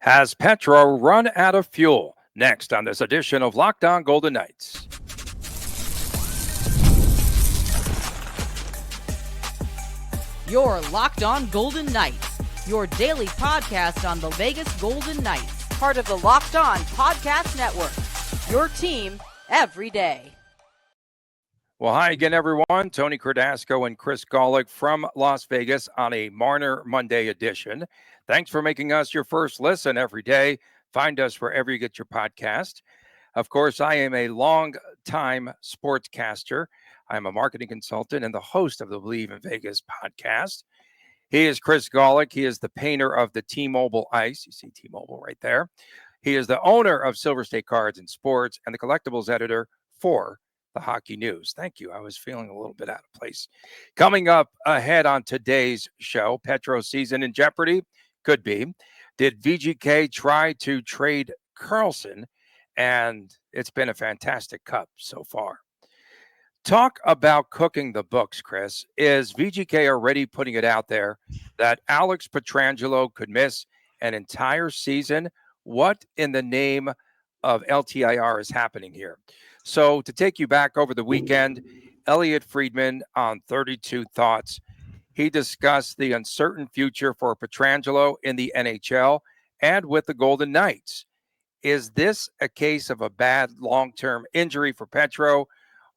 Has Petro run out of fuel? Next on this edition of Locked On Golden Knights. You're Locked On Golden Knights, your daily podcast on the Vegas Golden Knights, part of the Locked On Podcast Network, your team every day. Well, hi again, everyone. Tony Cardasco and Chris Golick from Las Vegas on a Marner Monday edition. Thanks for making us your first listen every day. Find us wherever you get your podcast. Of course, I am a long-time sportscaster. I'm a marketing consultant and the host of the Believe in Vegas podcast. He is Chris Golick. He is the painter of the T-Mobile Ice. You see T-Mobile right there. He is the owner of Silver State Cards and Sports and the collectibles editor for the Hockey News. Thank you. I was feeling a little bit out of place. Coming up ahead on today's show, Petro's season in jeopardy? Could be. Did VGK try to trade Karlsson? And it's been a fantastic cup so far. Talk about cooking the books, Chris. Is VGK already putting it out there that Alex Pietrangelo could miss an entire season? What in the name of LTIR is happening here? So to take you back over the weekend, Elliot Friedman on 32 Thoughts, he discussed the uncertain future for Pietrangelo in the NHL and with the Golden Knights. Is this a case of a bad long-term injury for Petro,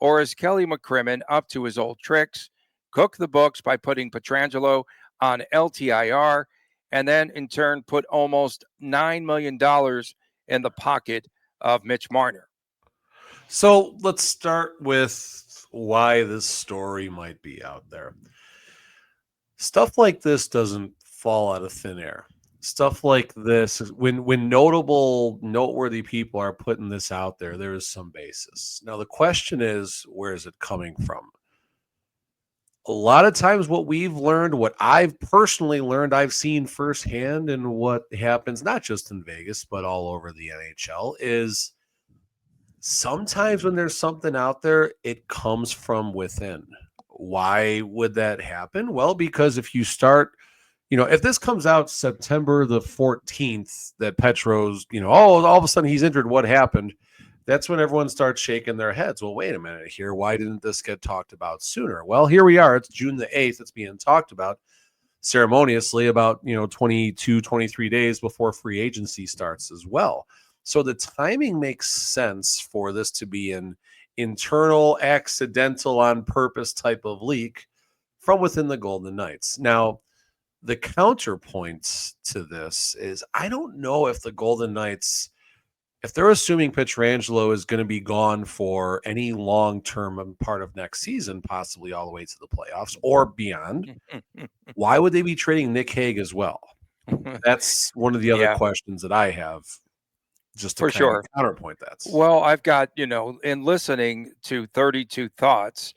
or is Kelly McCrimmon up to his old tricks, cook the books by putting Pietrangelo on LTIR, and then in turn put almost $9 million in the pocket of Mitch Marner? So let's start with why this story might be out there. Stuff like this doesn't fall out of thin air. Stuff like this, when noteworthy people are putting this out there, there is some basis. Now, the question is, where is it coming from? A lot of times what we've learned, what I've personally learned, I've seen firsthand and what happens, not just in Vegas, but all over the NHL, is sometimes when there's something out there, it comes from within. Why would that happen? Well, because if you start, if this comes out September the 14th, that Petro's, all of a sudden he's injured, what happened? That's when everyone starts shaking their heads. Well, wait a minute here. Why didn't this get talked about sooner? Well, here we are. It's June the 8th. It's being talked about ceremoniously about, 22, 23 days before free agency starts as well. So the timing makes sense for this to be an internal, accidental, on purpose type of leak from within the Golden Knights. Now, the counterpoint to this is I don't know if the Golden Knights, if they're assuming Pietrangelo is going to be gone for any long-term part of next season, possibly all the way to the playoffs or beyond, why would they be trading Nick Hague as well? That's one of the other questions that I have. Just to for sure counterpoint that. Well, I've got, in listening to 32 Thoughts,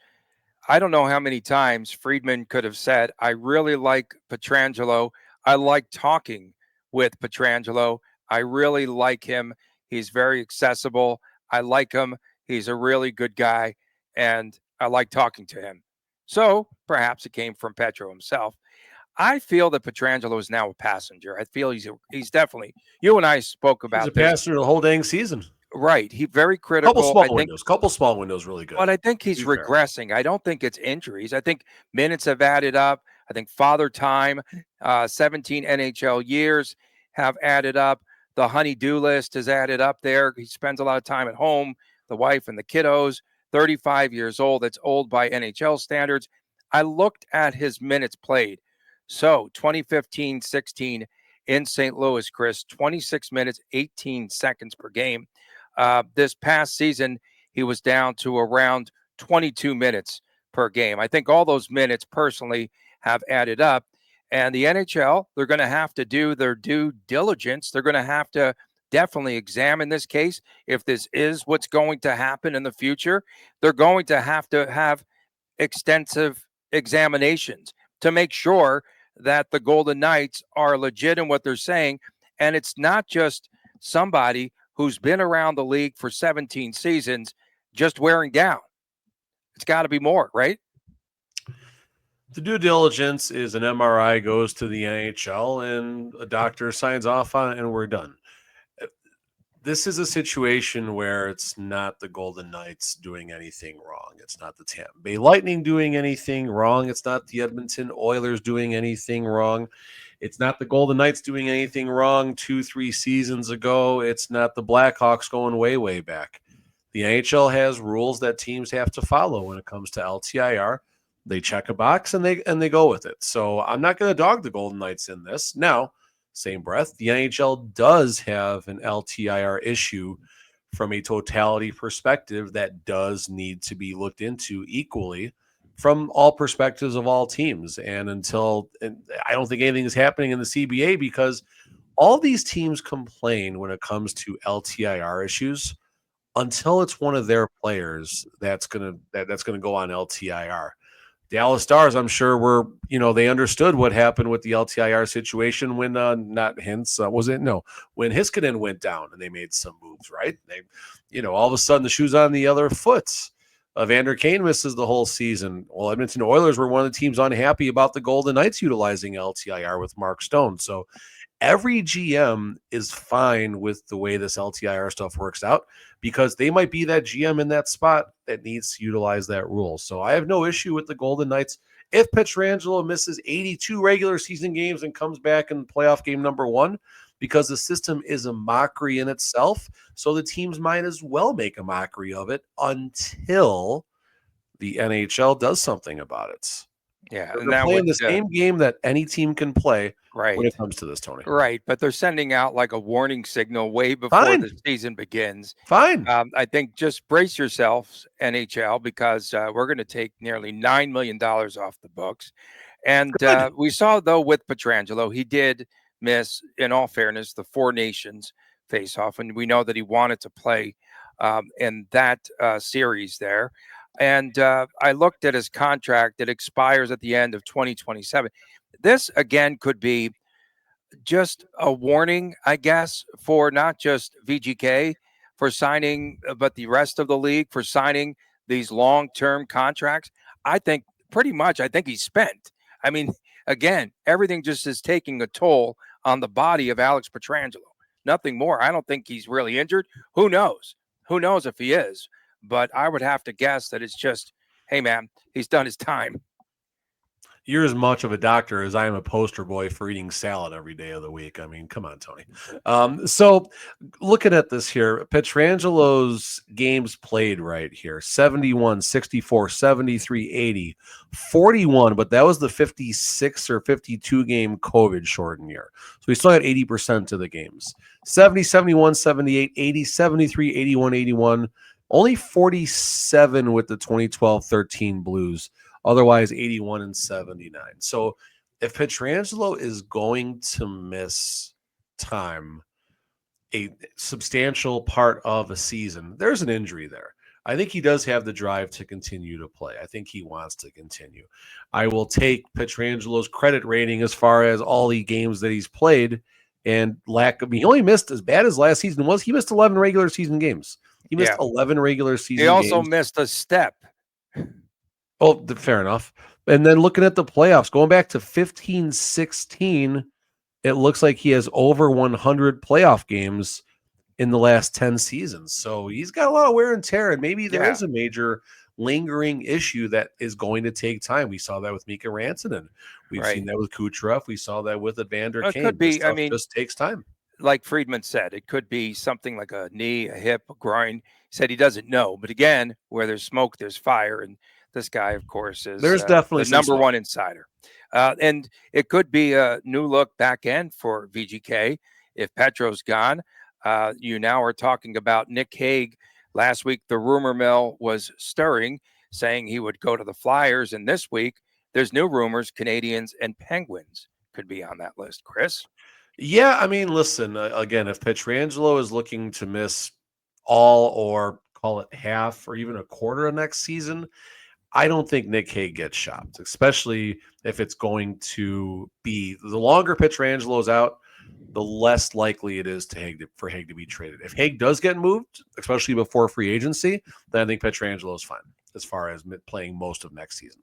I don't know how many times Friedman could have said, I really like Pietrangelo. I like talking with Pietrangelo. I really like him. He's very accessible. I like him. He's a really good guy, and I like talking to him. So perhaps it came from Petro himself. I feel that Pietrangelo is now a passenger. I feel he's definitely. You and I spoke about he's a passenger the whole dang season. Right. He very critical. Couple small windows, really good. But I think he's regressing. I don't think it's injuries. I think minutes have added up. I think father time, 17 NHL years have added up. The honey-do list has added up there. He spends a lot of time at home, the wife and the kiddos, 35 years old. That's old by NHL standards. I looked at his minutes played. So 2015-16 in St. Louis, Chris, 26 minutes, 18 seconds per game. This past season, he was down to around 22 minutes per game. I think all those minutes personally have added up. And the NHL, they're going to have to do their due diligence. They're going to have to definitely examine this case. If this is what's going to happen in the future, they're going to have extensive examinations to make sure that the Golden Knights are legit in what they're saying. And it's not just somebody who's been around the league for 17 seasons just wearing down. It's got to be more, right? The due diligence is an MRI goes to the NHL and a doctor signs off on it and we're done. This is a situation where it's not the Golden Knights doing anything wrong. It's not the Tampa Bay Lightning doing anything wrong. It's not the Edmonton Oilers doing anything wrong. It's not the Golden Knights doing anything wrong 2-3 seasons ago. It's not the Blackhawks going way, way back. The NHL has rules that teams have to follow when it comes to LTIR. They check a box and they go with it. So I'm not going to dog the Golden Knights in this. Now, same breath, the NHL does have an LTIR issue from a totality perspective that does need to be looked into equally from all perspectives of all teams. And I don't think anything is happening in the CBA because all these teams complain when it comes to LTIR issues until it's one of their players that's gonna go on LTIR. Dallas Stars, I'm sure they understood what happened with the LTIR situation when when Heiskanen went down and they made some moves, right? They, all of a sudden the shoe's on the other foot. Evander Kane misses the whole season. Well, Edmonton Oilers were one of the teams unhappy about the Golden Knights utilizing LTIR with Mark Stone. So every GM is fine with the way this LTIR stuff works out because they might be that GM in that spot that needs to utilize that rule. So I have no issue with the Golden Knights. If Pietrangelo misses 82 regular season games and comes back in playoff game number 1, because the system is a mockery in itself, so the teams might as well make a mockery of it until the NHL does something about it. Yeah, they're playing the same game that any team can play when it comes to this, Tony. Right, but they're sending out like a warning signal way before the season begins. Fine. I think just brace yourselves, NHL, because we're going to take nearly $9 million off the books. And we saw, though, with Pietrangelo, he did miss, in all fairness, the Four Nations face-off, and we know that he wanted to play in that series there. And I looked at his contract. It expires at the end of 2027. This, again, could be just a warning, I guess, for not just VGK for signing, but the rest of the league for signing these long-term contracts. I think he's spent. I mean, again, everything just is taking a toll on the body of Alex Pietrangelo. Nothing more. I don't think he's really injured. Who knows? Who knows if he is? But I would have to guess that it's just, hey, man, he's done his time. You're as much of a doctor as I am a poster boy for eating salad every day of the week. I mean, come on, Tony. So looking at this here, Pietrangelo's games played right here, 71, 64, 73, 80, 41, but that was the 56 or 52 game COVID shortened year. So he still had 80% of the games. 70, 71, 78, 80, 73, 81, 81, only 47 with the 2012-13 Blues. Otherwise, 81 and 79. So if Pietrangelo is going to miss time, a substantial part of a season, there's an injury there. I think he does have the drive to continue to play. I think he wants to continue. I will take Pietrangelo's credit rating as far as all the games that he's played and he only missed, as bad as last season was, he missed 11 regular season games. He missed 11 regular season games. He also missed a step. Oh, fair enough. And then looking at the playoffs, going back to 15-16, it looks like he has over 100 playoff games in the last 10 seasons. So he's got a lot of wear and tear, and maybe there is a major lingering issue that is going to take time. We saw that with Mika Rantanen. We've seen that with Kucherov. We saw that with Evander Kane. It could be, it just takes time. Like Friedman said, it could be something like a knee, a hip, a groin. He said he doesn't know. But again, where there's smoke, there's fire. And this guy, of course, is definitely the number one insider. And it could be a new look back end for VGK if Petro's gone. You now are talking about Nick Hague. Last week, the rumor mill was stirring, saying he would go to the Flyers. And this week, there's new rumors, Canadians and Penguins could be on that list. Chris? Yeah, I mean, listen, again, if Pietrangelo is looking to miss all or call it half or even a quarter of next season, I don't think Nick Hague gets shopped, especially if it's going to be the longer Pietrangelo's out, the less likely it is for Hague to be traded. If Hague does get moved, especially before free agency, then I think Pietrangelo is fine as far as playing most of next season.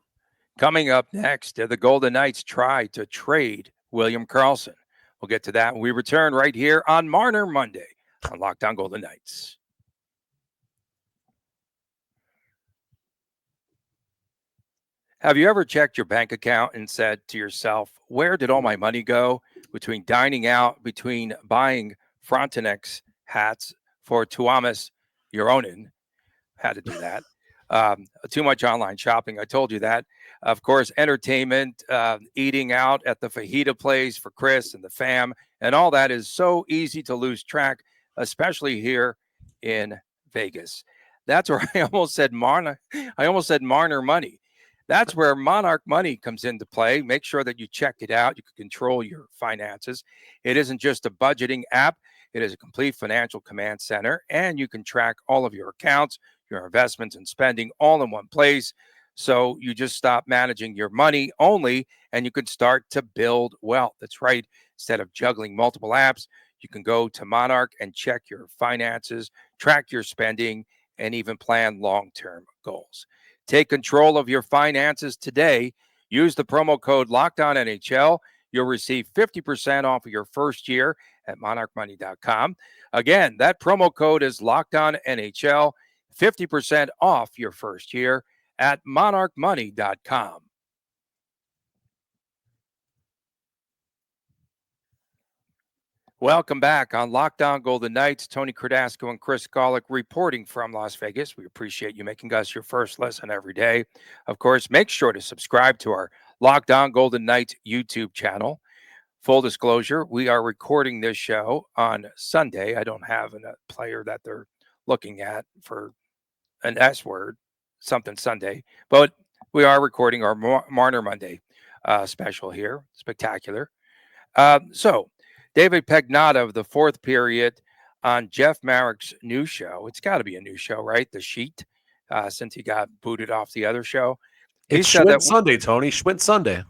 Coming up next, the Golden Knights try to trade William Karlsson. We'll get to that when we return right here on Monarch Monday on Locked On Golden Knights. Have you ever checked your bank account and said to yourself, where did all my money go? Between dining out, between buying Frontenac hats for Tuomas Euronen, had to do that. Too much online shopping. I told you that. Of course, entertainment, eating out at the fajita place for Chris and the fam, and all that is so easy to lose track, especially here in Vegas. That's where I almost said Marner Money. That's where Monarch Money comes into play. Make sure that you check it out. You can control your finances. It isn't just a budgeting app. It is a complete financial command center, and you can track all of your accounts, your investments, and spending all in one place. So you just stop managing your money only, and you can start to build wealth. That's right. Instead of juggling multiple apps, you can go to Monarch and check your finances, track your spending, and even plan long-term goals. Take control of your finances today. Use the promo code LOCKEDONNHL. You'll receive 50% off of your first year at monarchmoney.com. Again, that promo code is LOCKEDONNHL. 50% off your first year at monarchmoney.com. Welcome back on Locked On Golden Knights. Tony Cardasco and Chris Golick reporting from Las Vegas. We appreciate you making us your first listen every day. Of course, make sure to subscribe to our Locked On Golden Knights YouTube channel. Full disclosure, we are recording this show on Sunday. I don't have a player that they're looking at for an S word, something Sunday, but we are recording our Marner Monday special here. Spectacular. So David Pagnotta of the fourth period on Jeff Marek's new show. It's got to be a new show, right? The Sheet, since he got booted off the other show. It's Schwint Sunday, Tony. Schwint Sunday.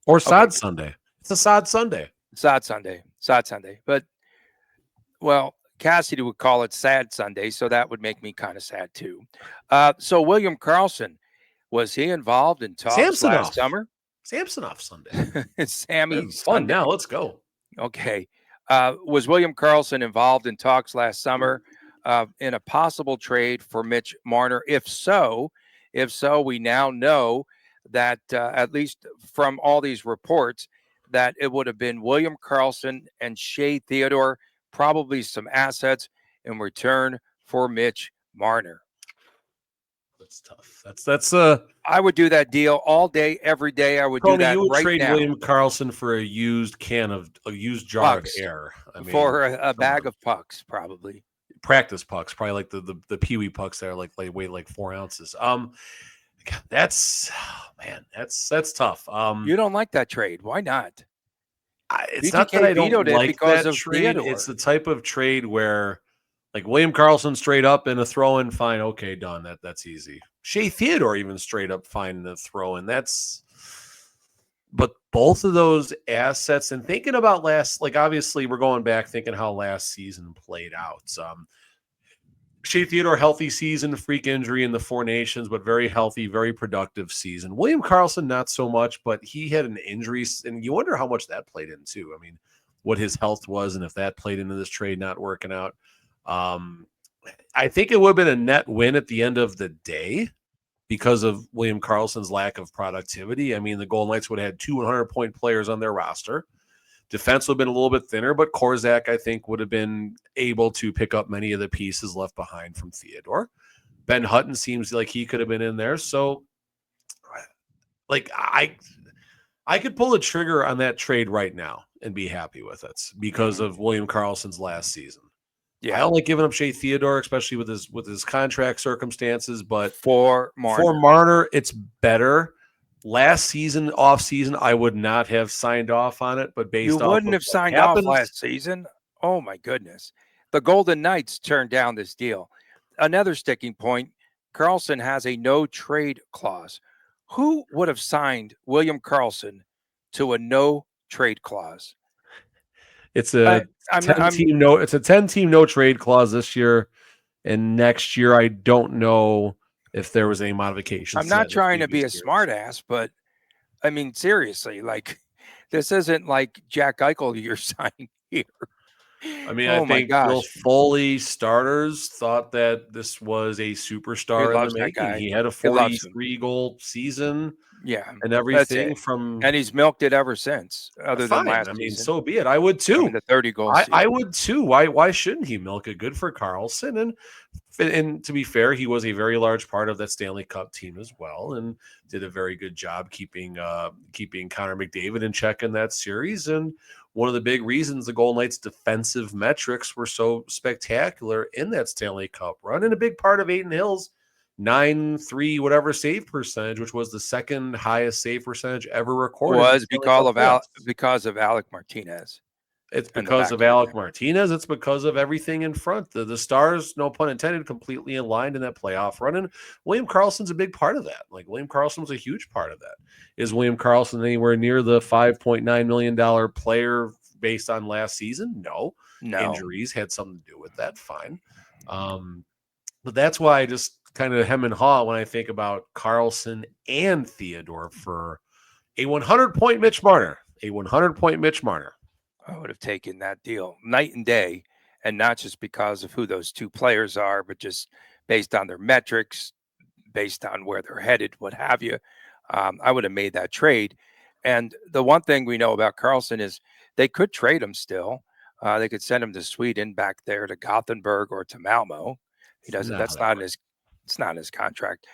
Or Sod Sunday. It's a Sod Sunday. Sod Sunday. But, well, Cassidy would call it Sad Sunday, so that would make me kind of sad too. So William Karlsson, was he involved in talks last summer? Samsonov Sunday. Sammy fun Sunday. Now. Let's go. Okay. Was William Karlsson involved in talks last summer in a possible trade for Mitch Marner? If so, we now know that at least from all these reports that it would have been William Karlsson and Shea Theodore, probably some assets in return for Mitch Marner. That's tough. I would do that deal all day, every day. I would do that you would right trade now. William Karlsson for a used jar pucks. of air. For a bag of pucks, probably. Practice pucks, probably like the peewee pucks that are like weigh like 4 ounces. That's tough. You don't like that trade. Why not? It's not that I don't like because that of trade. Theodore. It's the type of trade where, like, William Karlsson straight up in a throw-in, fine, okay, done. That's easy. Shea Theodore even straight up fine in the throw-in. But both of those assets, and thinking about obviously we're going back thinking how last season played out. Shea Theodore, healthy season, freak injury in the Four Nations, but very healthy, very productive season. William Karlsson, not so much, but he had an injury, and you wonder how much that played in too. I mean, what his health was, and if that played into this trade not working out. I think it would have been a net win at the end of the day because of William Karlsson's lack of productivity. I mean, the Golden Knights would have had 2 100-point players on their roster. Defense would have been a little bit thinner, but Korczak, I think, would have been able to pick up many of the pieces left behind from Theodore. Ben Hutton seems like he could have been in there. So, I could pull the trigger on that trade right now and be happy with it because of William Karlsson's last season. Yeah, I don't like giving up Shea Theodore, especially with his contract circumstances. But for Marner, it's better. Last season, off season, I would not have signed off on it. But you wouldn't have signed off last season. Oh my goodness, the Golden Knights turned down this deal. Another sticking point: Karlsson has a no trade clause. Who would have signed William Karlsson to a no trade clause? It's a 10-team no trade clause this year, and next year I don't know if there was any modifications. I'm not trying to be a smart ass, but I mean, seriously, like this isn't like Jack Eichel you're signing here. I mean, I Oh my think Bill gosh, Foley starters thought that this was a he superstar in the loves that making. guy. He had a He loves him. 43-goal season Yeah, and that's everything it. from And he's milked it ever since, other than fine. I last mean, season. so be it. I would I mean, too. the 30-goal I season. would too. Why shouldn't he milk it? Good for Karlsson. And to be fair, he was a very large part of that Stanley Cup team as well, and did a very good job keeping Connor McDavid in check in that series. And one of the big reasons the Golden Knights' defensive metrics were so spectacular in that Stanley Cup run, and a big part of Aiden Hill's 9.3 whatever save percentage, which was the second highest save percentage ever recorded. Was because of Alec Martinez. It's in the because back of end. Alec Martinez. It's because of everything in front. The stars, no pun intended, completely aligned in that playoff run. And William Karlsson's a big part of that. Like William Karlsson was a huge part of that. Is William Karlsson anywhere near the $5.9 million player based on last season? No. Injuries had something to do with that. Fine. But that's why I just kind of hem and haw when I think about Karlsson and Theodore for a 100-point Mitch Marner. A 100-point Mitch Marner. I would have taken that deal night and day, and not just because of who those two players are, but just based on their metrics, based on where they're headed, what have you. I would have made that trade. And the one thing we know about Karlsson is they could trade him still. They could send him to Sweden, back there to Gothenburg or to Malmo. He doesn't. That's not in his. It's not in his contract.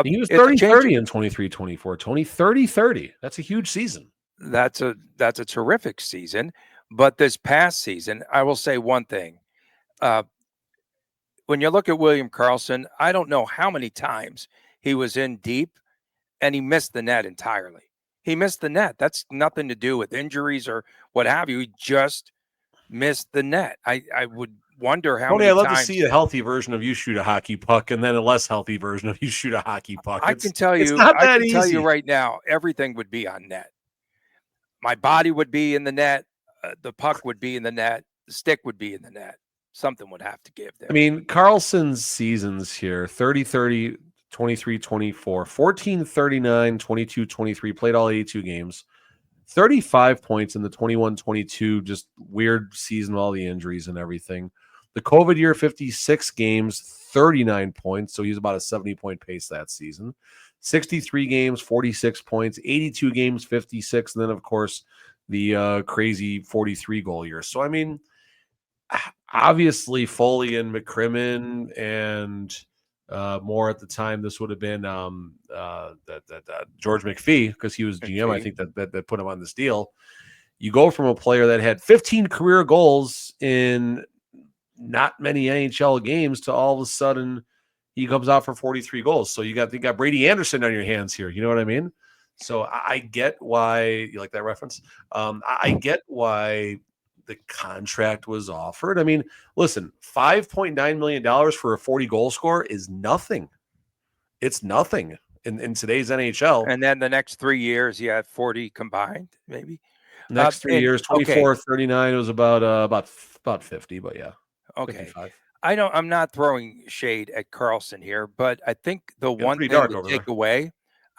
He was 30-30 in 23-24. 30-30. That's a huge season. That's a terrific season. But this past season, I will say one thing. When you look at William Karlsson, I don't know how many times he was in deep and he missed the net entirely. He missed the net. That's nothing to do with injuries or what have you. He just missed the net. I would wonder how many I'd love times. to see a healthy version of you shoot a hockey puck and then a less healthy version of you shoot a hockey puck. I can tell you right now, everything would be on net. My body would be in the net. The puck would be in the net. The stick would be in the net. Something would have to give there. I mean, Karlsson's seasons here, 30-30, 23-24, 14-39, 22-23, played all 82 games, 35 points in the 21-22, just weird season with all the injuries and everything. The COVID year, 56 games, 39 points, so he's about a 70-point pace that season. 63 games, 46 points, 82 games, 56, and then, of course, the crazy 43-goal year. So, I mean, obviously Foley and McCrimmon and more at the time, this would have been George McPhee, because he was GM. I think that put him on this deal. You go from a player that had 15 career goals in not many NHL games to all of a sudden he comes out for 43 goals. So you got Brady Anderson on your hands here. You know what I mean? So I get why you like that reference. I get why the contract was offered. I mean, listen, $5.9 million for a 40 goal scorer is nothing. It's nothing in today's NHL. And then the next 3 years, you have 40 combined, maybe. Next 3 years, 24, 39. It was about 50, but yeah. Okay. 55. I'm not throwing shade at Karlsson here, but I think the one thing to take away,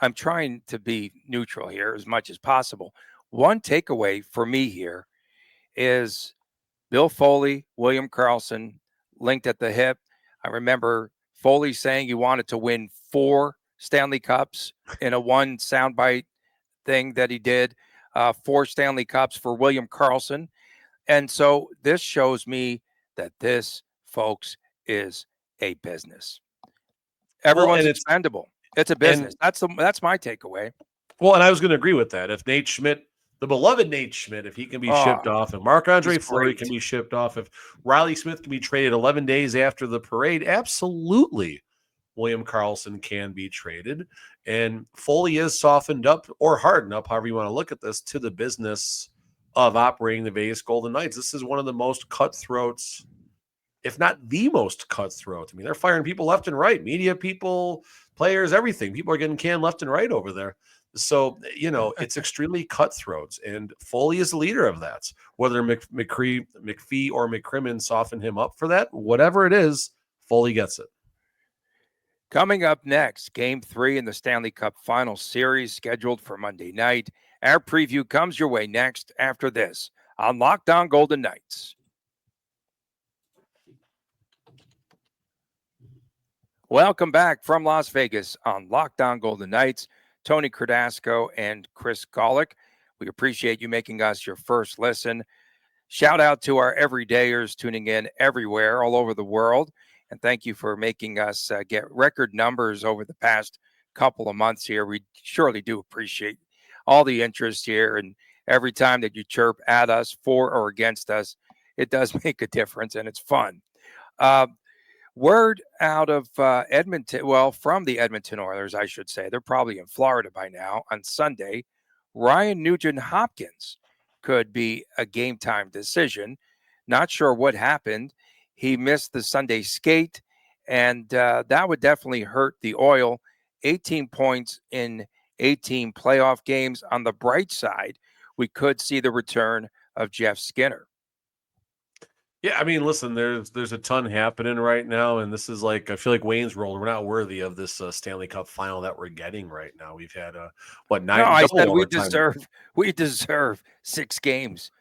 I'm trying to be neutral here as much as possible. One takeaway for me here is Bill Foley, William Karlsson linked at the hip. I remember Foley saying he wanted to win 4 Stanley Cups in a one soundbite thing that he did, 4 Stanley Cups for William Karlsson. And so this shows me that this, folks, is a business. Everyone's expendable. It's a business. That's my takeaway. Well, and I was going to agree with that. If Nate Schmidt, the beloved Nate Schmidt, if he can be shipped off, if Marc-Andre Fleury can be shipped off, if Riley Smith can be traded 11 days after the parade, absolutely William Karlsson can be traded. And Foley is softened up or hardened up, however you want to look at this, to the business of operating the Vegas Golden Knights. This is one of the most cutthroats, if not the most cutthroat. I mean, they're firing people left and right, media people, players, everything. People are getting canned left and right over there. So, it's extremely cutthroat, and Foley is the leader of that. Whether McPhee or McCrimmon soften him up for that, whatever it is, Foley gets it. Coming up next, Game 3 in the Stanley Cup Final Series scheduled for Monday night. Our preview comes your way next after this on Locked On Golden Knights. Welcome back from Las Vegas on Locked On Golden Knights. Tony Cardasco and Chris Golick. We appreciate you making us your first listen. Shout out to our everydayers tuning in everywhere, all over the world. And thank you for making us get record numbers over the past couple of months here. We surely do appreciate all the interest here. And every time that you chirp at us, for or against us, it does make a difference and it's fun. Word out of Edmonton, well, from the Edmonton Oilers, I should say. They're probably in Florida by now. On Sunday, Ryan Nugent-Hopkins could be a game time decision. Not sure what happened. He missed the Sunday skate, and that would definitely hurt the Oil. 18 points in 18 playoff games. On the bright side, we could see the return of Jeff Skinner. Yeah, I mean, listen, there's a ton happening right now, and this is like, I feel like Wayne's World. We're not worthy of this Stanley Cup Final that we're getting right now. We've had nine. No, I said we deserve 6 games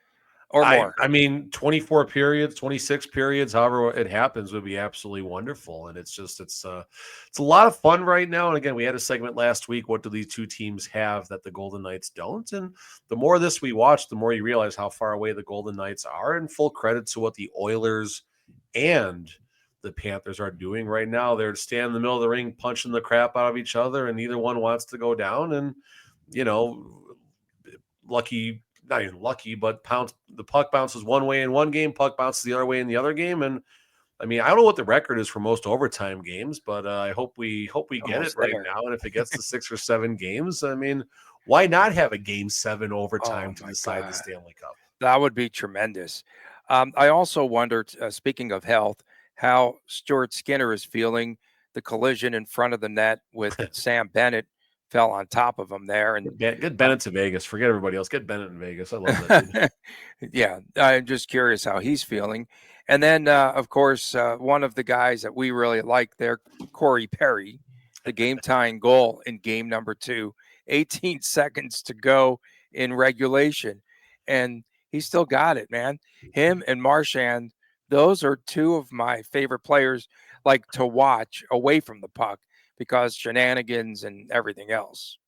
or more. I mean, 24 periods, 26 periods, however it happens, would be absolutely wonderful. And it's a lot of fun right now. And again, we had a segment last week. What do these two teams have that the Golden Knights don't? And the more of this we watch, the more you realize how far away the Golden Knights are. And full credit to what the Oilers and the Panthers are doing right now. They're standing in the middle of the ring, punching the crap out of each other, and neither one wants to go down. And, not even lucky, but the puck bounces one way in one game, puck bounces the other way in the other game. And I mean, I don't know what the record is for most overtime games, but I hope we get it right now. And if it gets to 6 or 7 games, I mean, why not have a Game 7 overtime to decide the Stanley Cup? That would be tremendous. I also wondered, speaking of health, how Stuart Skinner is feeling. The collision in front of the net with Sam Bennett fell on top of him there. And get Bennett to Vegas. Forget everybody else. Get Bennett in Vegas. I love that dude. Yeah, I'm just curious how he's feeling. And then, of course, one of the guys that we really like there, Corey Perry, the game-tying goal in game number 2, 18 seconds to go in regulation. And he still got it, man. Him and Marchand, those are 2 of my favorite players, like, to watch away from the puck, because shenanigans and everything else.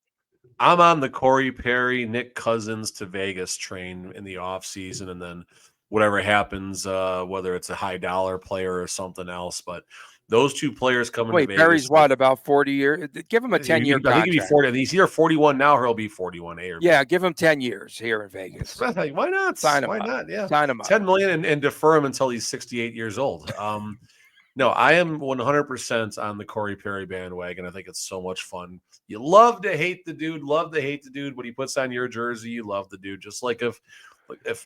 I'm on the Corey Perry, Nick Cousins to Vegas train in the offseason, and then whatever happens, whether it's a high dollar player or something else. But those 2 players coming to Vegas. Perry's what, about 40 years? Give him a 10-year contract. I think he'll be 40. He's either 41 now or he'll be 41. Yeah, give him 10 years here in Vegas. Why not? Sign him Why up. not? Yeah. Sign him up. $10 million and defer him until he's 68 years old. No, I am 100% on the Corey Perry bandwagon. I think it's so much fun. You love to hate the dude, when he puts on your jersey, you love the dude. Just like if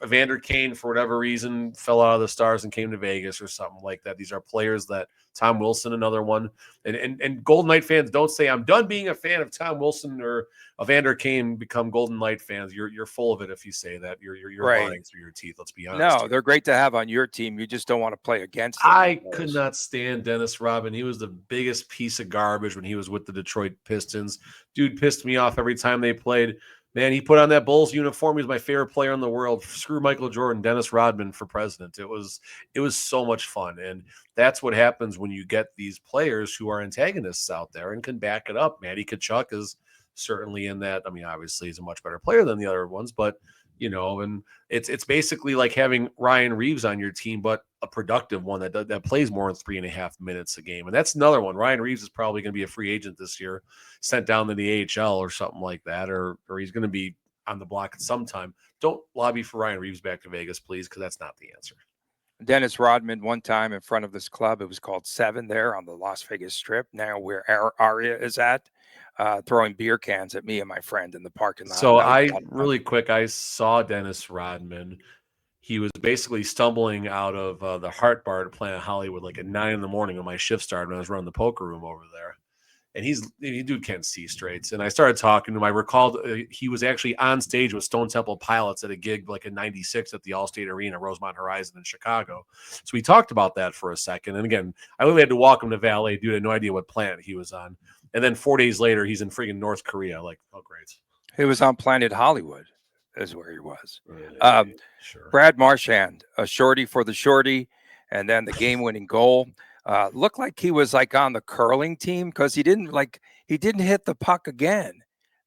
Evander Kane, for whatever reason, fell out of the stars and came to Vegas or something like that. These are players that Tom Wilson, another one. And Golden Knight fans, don't say, I'm done being a fan of Tom Wilson or Evander Kane, become Golden Knight fans. You're full of it if you say that. You're right. lying through your teeth. Let's be honest. No, they're great to have on your team. You just don't want to play against them. I could not stand Dennis Rodman. He was the biggest piece of garbage when he was with the Detroit Pistons. Dude pissed me off every time they played. Man, he put on that Bulls uniform. He was my favorite player in the world. Screw Michael Jordan, Dennis Rodman for president. It was so much fun. And that's what happens when you get these players who are antagonists out there and can back it up. Matty Tkachuk is certainly in that. I mean, obviously he's a much better player than the other ones, but and it's basically like having Ryan Reeves on your team, but a productive one that plays more than 3.5 minutes a game. And that's another one. Ryan Reeves is probably going to be a free agent this year, sent down to the AHL or something like that, or he's going to be on the block at some time. Don't lobby for Ryan Reeves back to Vegas, please, because that's not the answer. Dennis Rodman, one time in front of this club, it was called 7 there on the Las Vegas Strip. Now where Aria is at, throwing beer cans at me and my friend in the parking lot. So really quick, I saw Dennis Rodman. He was basically stumbling out of the Heart Bar to Planet Hollywood like at 9 a.m. when my shift started when I was running the poker room over there. and dude can't see straight. And I started talking to him. I recalled he was actually on stage with Stone Temple Pilots at a gig like in '96 at the Allstate Arena, Rosemont Horizon in Chicago. So we talked about that for a second. And again, I only had to walk him to valet. Dude, I had no idea what planet he was on. And then 4 days later, he's in freaking North Korea. Like, oh, great. He was on Planet Hollywood, is where he was. Sure. Brad Marchand, a shorty for the shorty, and then the game-winning goal. Looked like he was like on the curling team because he didn't hit the puck again.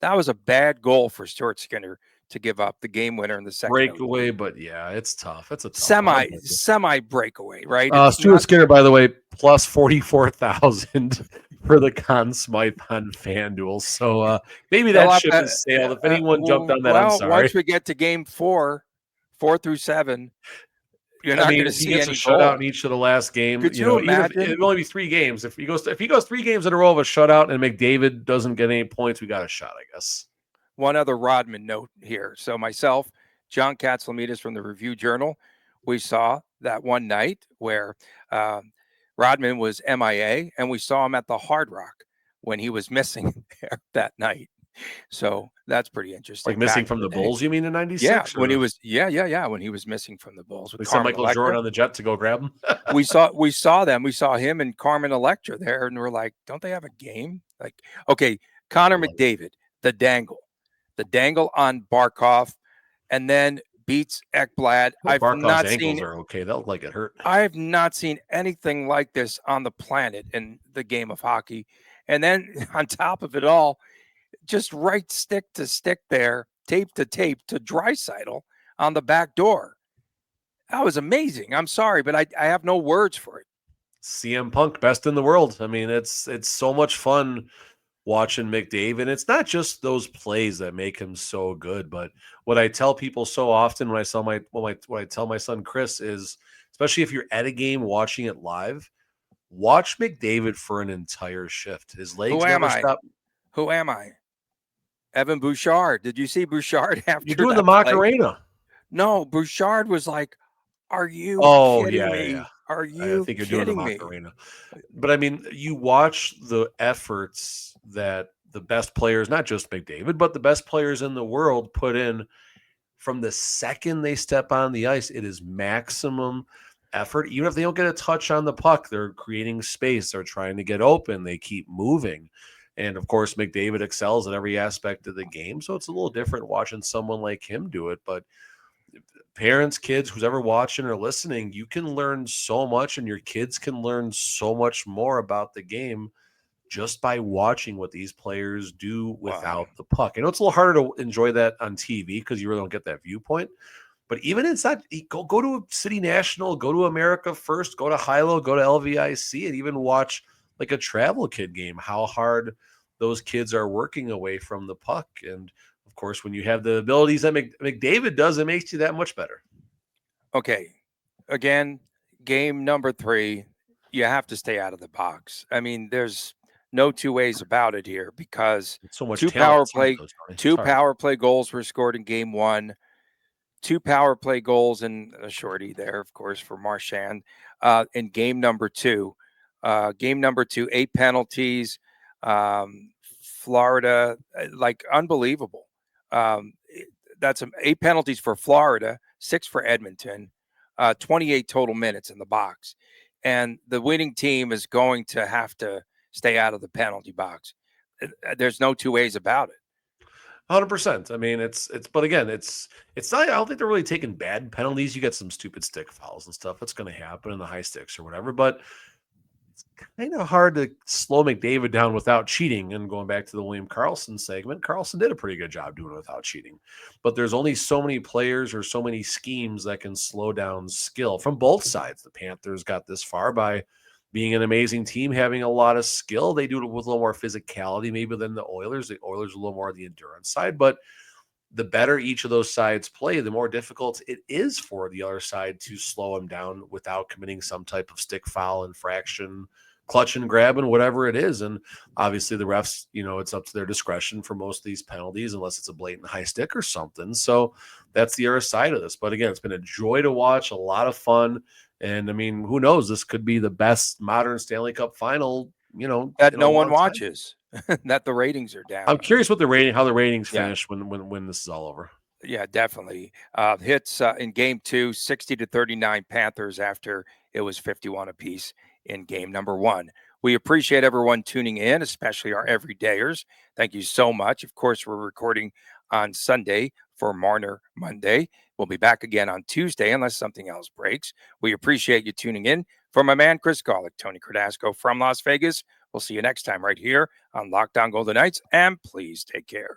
That was a bad goal for Stuart Skinner to give up the game winner in the second breakaway. But yeah, it's tough. It's a tough semi breakaway, right? Stuart Skinner, by the way, plus 44,000 for the Conn Smythe on FanDuel. So maybe that ship has sailed. If anyone jumped on that, I'm sorry. Once we get to game 4 through 7, you're not going to see any shutout in each of the last game. Could you imagine? It'll only be 3 games. If he goes 3 games in a row of a shutout and McDavid doesn't get any points, we got a shot, I guess. One other Rodman note here. So myself, John Katzlamidas from the Review Journal, we saw that one night where Rodman was MIA, and we saw him at the Hard Rock when he was missing there that night. So that's pretty interesting. Like missing from the Bulls, you mean in '96? Yeah, when he was when he was missing from the Bulls. We saw Michael Jordan on the jet to go grab him. we saw them. We saw him and Carmen Electra there, and we're like, don't they have a game? Like, okay, Connor McDavid, the dangle on Barkov, and then beats Ekblad. I've not seen. Are okay. That looked like it hurt. I have not seen anything like this on the planet in the game of hockey. And then on top of it all, just right stick to stick there, tape to Draisaitl on the back door. That was amazing. I'm sorry, but I have no words for it. CM Punk, best in the world. I mean, it's so much fun watching McDavid. It's not just those plays that make him so good, but what I tell people so often when I tell my son Chris is, especially if you're at a game watching it live, watch McDavid for an entire shift. His legs never stop. Who am I? Evan Bouchard. Did you see Bouchard after you're doing the Macarena? No, Bouchard was like, "Are you kidding me? Yeah. Are you? I think you're doing the Macarena." But I mean, you watch the efforts that the best players, not just McDavid, but the best players in the world put in from the second they step on the ice. It is maximum effort. Even if they don't get a touch on the puck, they're creating space. They're trying to get open. They keep moving. And of course, McDavid excels at every aspect of the game. So it's a little different watching someone like him do it. But parents, kids, who's ever watching or listening, you can learn so much, and your kids can learn so much more about the game just by watching what these players do without the puck. I know it's a little harder to enjoy that on TV because you really don't get that viewpoint. But even inside, go to a City National, go to America First, go to Hilo, go to LVIC, and even watch like a travel kid game, how hard those kids are working away from the puck. And of course, when you have the abilities that McDavid does, it makes you that much better. Okay. Again, game number 3, you have to stay out of the box. I mean, there's no two ways about it here because so much two power play goals were scored in game 1. 2 power play goals and a shorty there, of course, for Marchand in game number 2. Game number 2, 8 penalties. Florida, like unbelievable. That's 8 penalties for Florida, 6 for Edmonton, 28 total minutes in the box. And the winning team is going to have to stay out of the penalty box. There's no two ways about it. 100%. I mean, but again, it's not, I don't think they're really taking bad penalties. You get some stupid stick fouls and stuff. That's going to happen in the high sticks or whatever, but it's kind of hard to slow McDavid down without cheating. And going back to the William Karlsson segment, Karlsson did a pretty good job doing it without cheating, but there's only so many players or so many schemes that can slow down skill from both sides. The Panthers got this far by being an amazing team, having a lot of skill. They do it with a little more physicality maybe than the Oilers. The Oilers are a little more on the endurance side, but the better each of those sides play, the more difficult it is for the other side to slow them down without committing some type of stick foul, infraction, clutch and grab, and whatever it is. And obviously the refs, it's up to their discretion for most of these penalties, unless it's a blatant high stick or something. So that's the other side of this. But again, it's been a joy to watch, a lot of fun. And I mean, who knows? This could be the best modern Stanley Cup final, that no one watches. that the ratings are down. I'm curious what how the ratings Yeah. finish when this is all over. Yeah, definitely. Hits in game 2, 60-39 Panthers after it was 51 apiece in game number 1. We appreciate everyone tuning in, especially our everydayers. Thank you so much. Of course, we're recording on Sunday for Marner Monday. We'll be back again on Tuesday unless something else breaks. We appreciate you tuning in. For my man, Chris Golick, Tony Cardasco from Las Vegas. We'll see you next time right here on Locked On Golden Knights, and please take care.